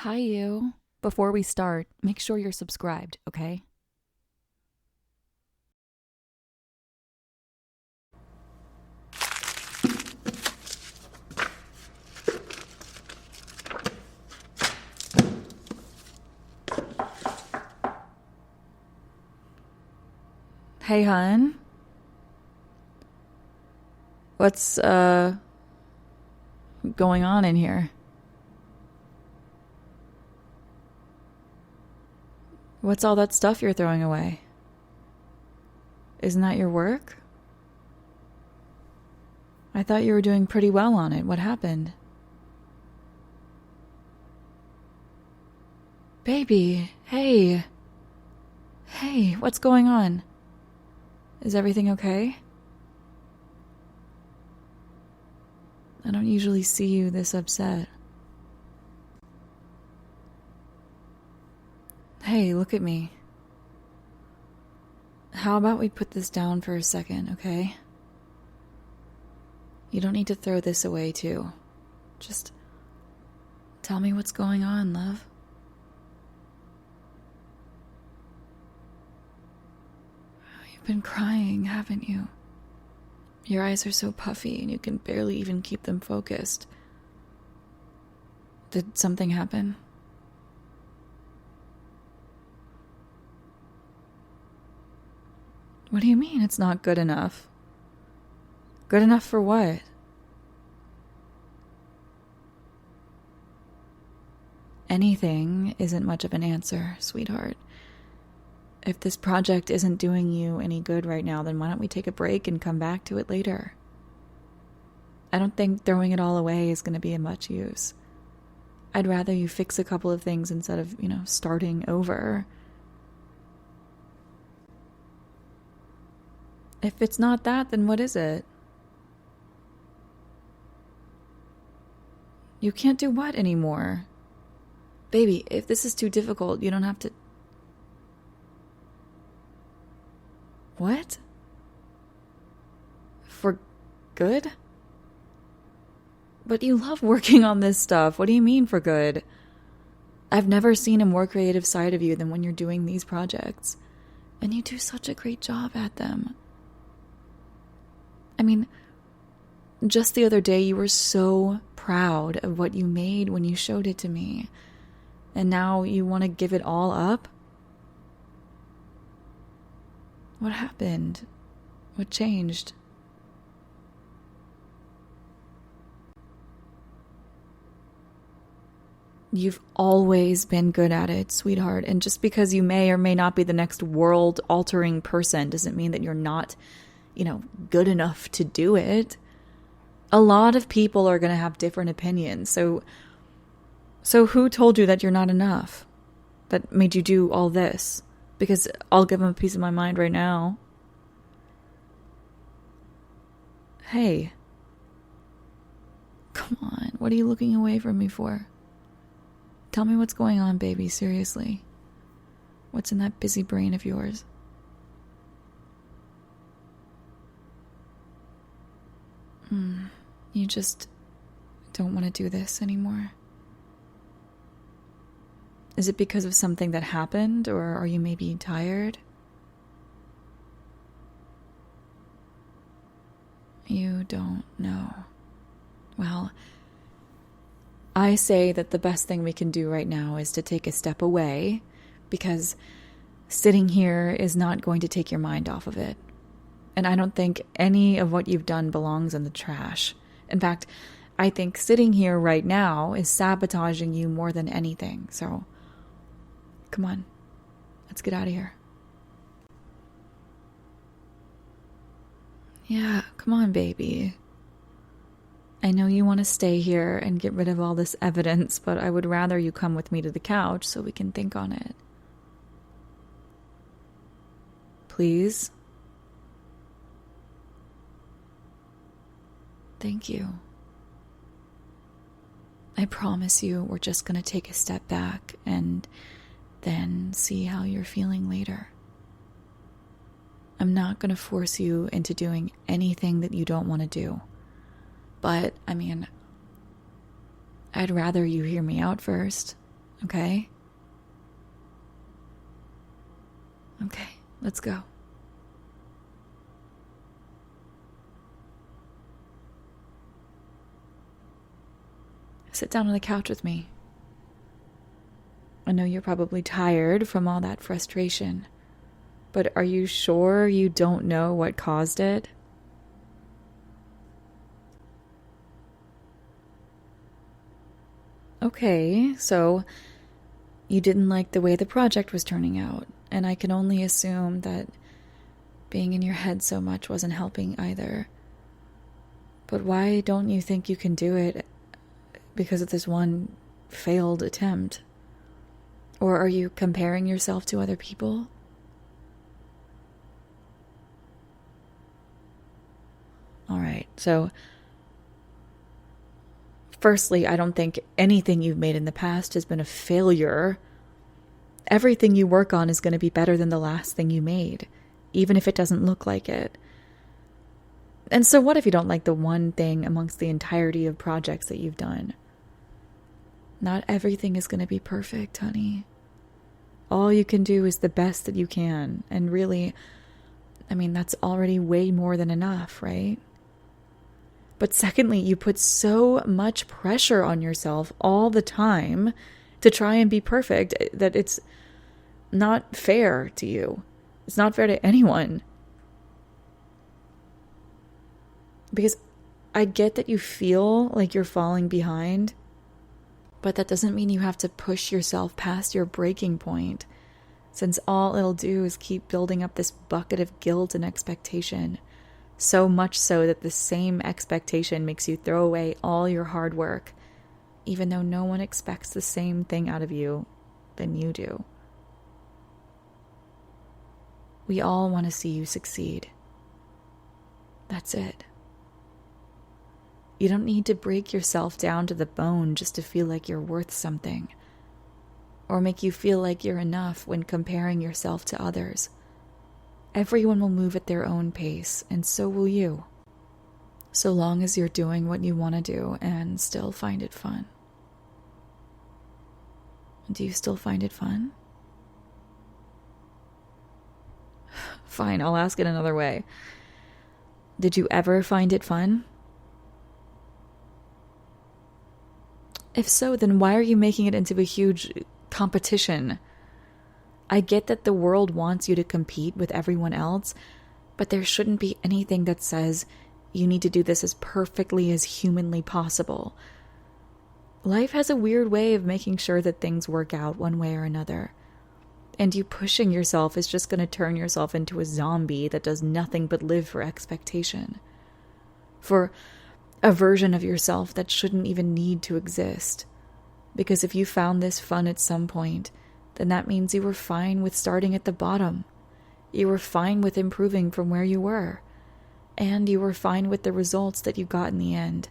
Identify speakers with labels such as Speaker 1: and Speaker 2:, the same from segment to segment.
Speaker 1: Hi, you. Before we start, make sure you're subscribed, okay? Hey, hun. What's, going on in here? What's all that stuff you're throwing away? Isn't that your work? I thought you were doing pretty well on it. What happened? Baby, hey. Hey, what's going on? Is everything okay? I don't usually see you this upset. Hey, look at me. How about we put this down for a second, okay? You don't need to throw this away, too. Just tell me what's going on, love. You've been crying, haven't you? Your eyes are so puffy and you can barely even keep them focused. Did something happen? What do you mean it's not good enough? Good enough for what? Anything isn't much of an answer, sweetheart. If this project isn't doing you any good right now, then why don't we take a break and come back to it later? I don't think throwing it all away is going to be of much use. I'd rather you fix a couple of things instead of, starting over. If it's not that, then what is it? You can't do what anymore? Baby, if this is too difficult, you don't have to... What? For good? But you love working on this stuff. What do you mean for good? I've never seen a more creative side of you than when you're doing these projects. And you do such a great job at them. I mean, just the other day you were so proud of what you made when you showed it to me. And now you want to give it all up? What happened? What changed? You've always been good at it, sweetheart. And just because you may or may not be the next world-altering person doesn't mean that you're not, good enough to do it. A lot of people are going to have different opinions. So who told you that you're not enough? That made you do all this? Because I'll give them a piece of my mind right now. Hey. Come on, what are you looking away from me for? Tell me what's going on, baby, seriously. What's in that busy brain of yours? You just don't want to do this anymore? Is it because of something that happened, or are you maybe tired? You don't know. Well, I say that the best thing we can do right now is to take a step away, because sitting here is not going to take your mind off of it. And I don't think any of what you've done belongs in the trash. In fact, I think sitting here right now is sabotaging you more than anything. So, come on, let's get out of here. Yeah, come on, baby. I know you want to stay here and get rid of all this evidence, but I would rather you come with me to the couch so we can think on it. Please? Thank you. I promise you we're just going to take a step back and then see how you're feeling later. I'm not going to force you into doing anything that you don't want to do. But, I'd rather you hear me out first. Okay? Okay, let's go. Sit down on the couch with me. I know you're probably tired from all that frustration, but are you sure you don't know what caused it? Okay, so you didn't like the way the project was turning out, and I can only assume that being in your head so much wasn't helping either. But why don't you think you can do it because of this one failed attempt? Or are you comparing yourself to other people? All right, so firstly, I don't think anything you've made in the past has been a failure. Everything you work on is going to be better than the last thing you made, even if it doesn't look like it. And so what if you don't like the one thing amongst the entirety of projects that you've done? Not everything is going to be perfect, honey. All you can do is the best that you can. And really, that's already way more than enough, right? But secondly, you put so much pressure on yourself all the time to try and be perfect that it's not fair to you. It's not fair to anyone. Because I get that you feel like you're falling behind, but that doesn't mean you have to push yourself past your breaking point, since all it'll do is keep building up this bucket of guilt and expectation, so much so that the same expectation makes you throw away all your hard work, even though no one expects the same thing out of you than you do. We all want to see you succeed. That's it. You don't need to break yourself down to the bone just to feel like you're worth something, or make you feel like you're enough when comparing yourself to others. Everyone will move at their own pace, and so will you, so long as you're doing what you want to do and still find it fun. Do you still find it fun? Fine, I'll ask it another way. Did you ever find it fun? If so, then why are you making it into a huge competition? I get that the world wants you to compete with everyone else, but there shouldn't be anything that says you need to do this as perfectly as humanly possible. Life has a weird way of making sure that things work out one way or another. And you pushing yourself is just going to turn yourself into a zombie that does nothing but live for expectation. For a version of yourself that shouldn't even need to exist. Because if you found this fun at some point, then that means you were fine with starting at the bottom. You were fine with improving from where you were. And you were fine with the results that you got in the end.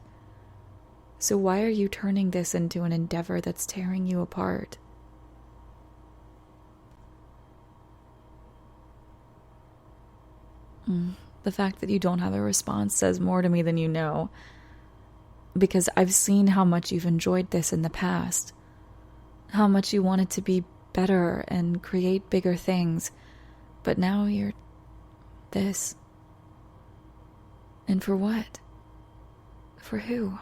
Speaker 1: So why are you turning this into an endeavor that's tearing you apart? The fact that you don't have a response says more to me than you know. Because I've seen how much you've enjoyed this in the past. How much you wanted to be better and create bigger things. But now you're this. And for what? For who?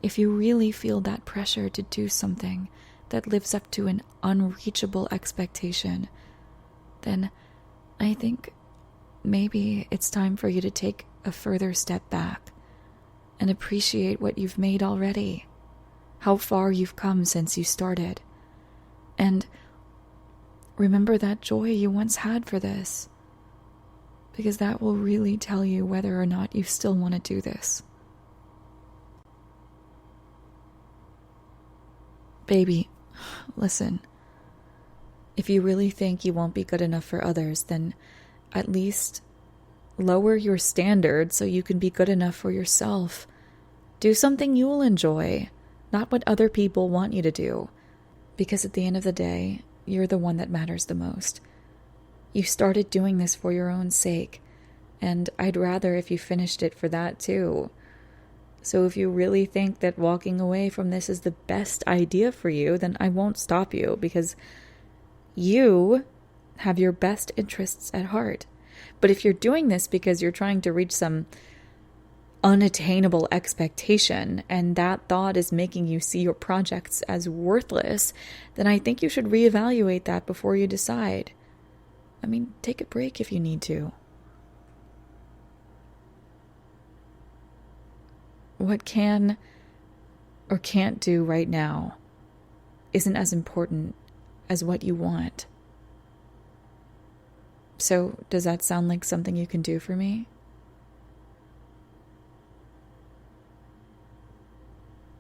Speaker 1: If you really feel that pressure to do something that lives up to an unreachable expectation, then I think maybe it's time for you to take a further step back and appreciate what you've made already, how far you've come since you started, and remember that joy you once had for this, because that will really tell you whether or not you still want to do this. Baby, listen. If you really think you won't be good enough for others, then at least lower your standards so you can be good enough for yourself. Do something you'll enjoy, not what other people want you to do. Because at the end of the day, you're the one that matters the most. You started doing this for your own sake, and I'd rather if you finished it for that too. So if you really think that walking away from this is the best idea for you, then I won't stop you, because you have your best interests at heart. But if you're doing this because you're trying to reach some unattainable expectation and that thought is making you see your projects as worthless, then I think you should reevaluate that before you decide. I mean, take a break if you need to. What can or can't do right now isn't as important as what you want. So, does that sound like something you can do for me?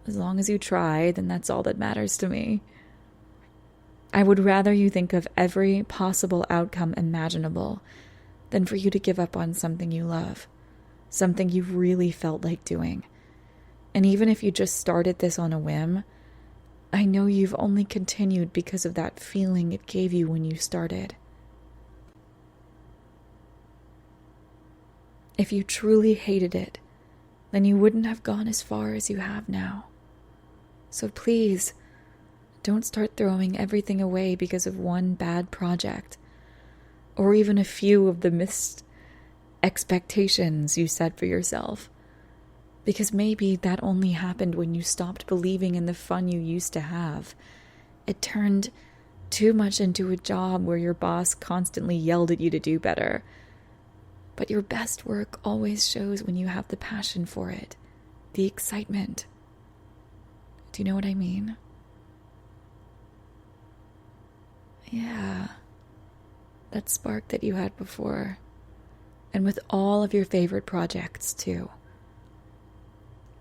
Speaker 1: As long as you try, then that's all that matters to me. I would rather you think of every possible outcome imaginable than for you to give up on something you love, something you really felt like doing. And even if you just started this on a whim, I know you've only continued because of that feeling it gave you when you started. If you truly hated it, then you wouldn't have gone as far as you have now. So please, don't start throwing everything away because of one bad project, or even a few of the missed expectations you set for yourself. Because maybe that only happened when you stopped believing in the fun you used to have. It turned too much into a job where your boss constantly yelled at you to do better. But your best work always shows when you have the passion for it, the excitement. Do you know what I mean? Yeah, that spark that you had before. And with all of your favorite projects, too.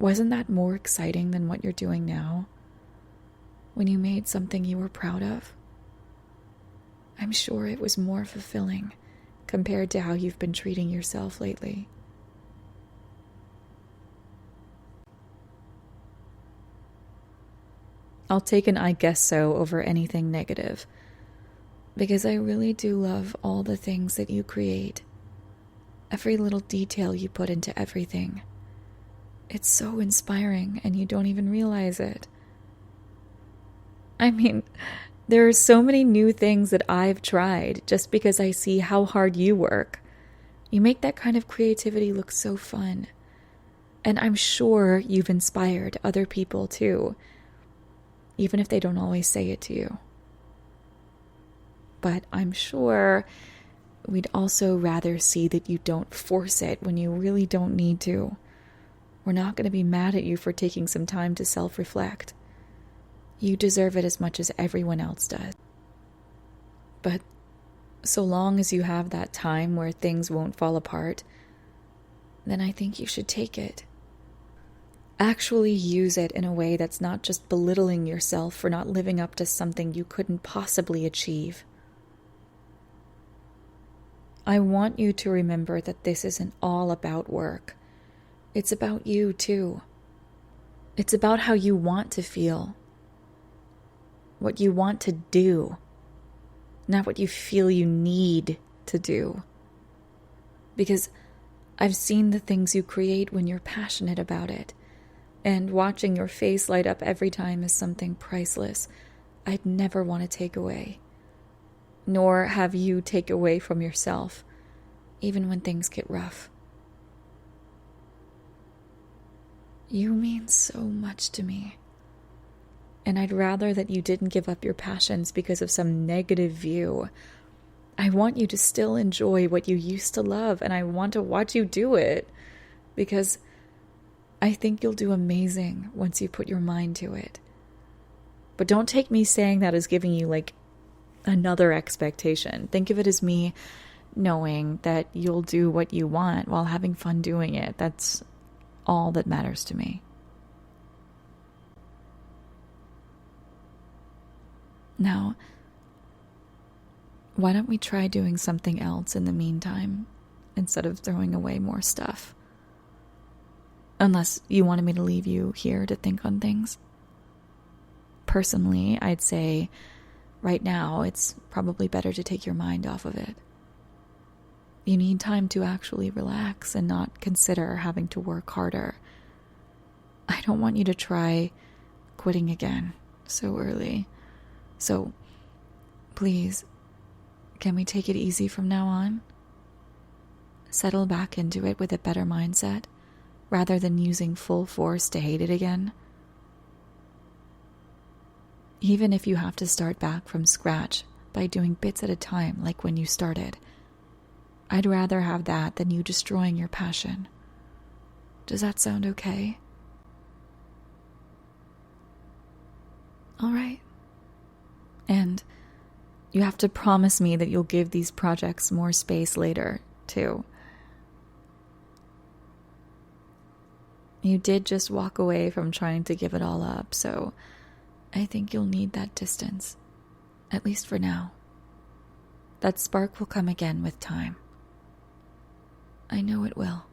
Speaker 1: Wasn't that more exciting than what you're doing now? When you made something you were proud of? I'm sure it was more fulfilling compared to how you've been treating yourself lately. I'll take an I guess so over anything negative, because I really do love all the things that you create. Every little detail you put into everything. It's so inspiring, and you don't even realize it. I mean, there are so many new things that I've tried just because I see how hard you work. You make that kind of creativity look so fun. And I'm sure you've inspired other people too, even if they don't always say it to you. But I'm sure we'd also rather see that you don't force it when you really don't need to. We're not going to be mad at you for taking some time to self-reflect. You deserve it as much as everyone else does. But so long as you have that time where things won't fall apart, then I think you should take it. Actually use it in a way that's not just belittling yourself for not living up to something you couldn't possibly achieve. I want you to remember that this isn't all about work. It's about you, too. It's about how you want to feel. What you want to do. Not what you feel you need to do. Because I've seen the things you create when you're passionate about it. And watching your face light up every time is something priceless I'd never want to take away. Nor have you take away from yourself, even when things get rough. You mean so much to me. And I'd rather that you didn't give up your passions because of some negative view. I want you to still enjoy what you used to love, and I want to watch you do it. Because I think you'll do amazing once you put your mind to it. But don't take me saying that as giving you, another expectation. Think of it as me knowing that you'll do what you want while having fun doing it. That's all that matters to me. Now, why don't we try doing something else in the meantime instead of throwing away more stuff? Unless you wanted me to leave you here to think on things. Personally, I'd say right now it's probably better to take your mind off of it. You need time to actually relax and not consider having to work harder. I don't want you to try quitting again so early. So, please, can we take it easy from now on? Settle back into it with a better mindset, rather than using full force to hate it again. Even if you have to start back from scratch by doing bits at a time like when you started, I'd rather have that than you destroying your passion. Does that sound okay? All right. And you have to promise me that you'll give these projects more space later, too. You did just walk away from trying to give it all up, so I think you'll need that distance, at least for now. That spark will come again with time. I know it will.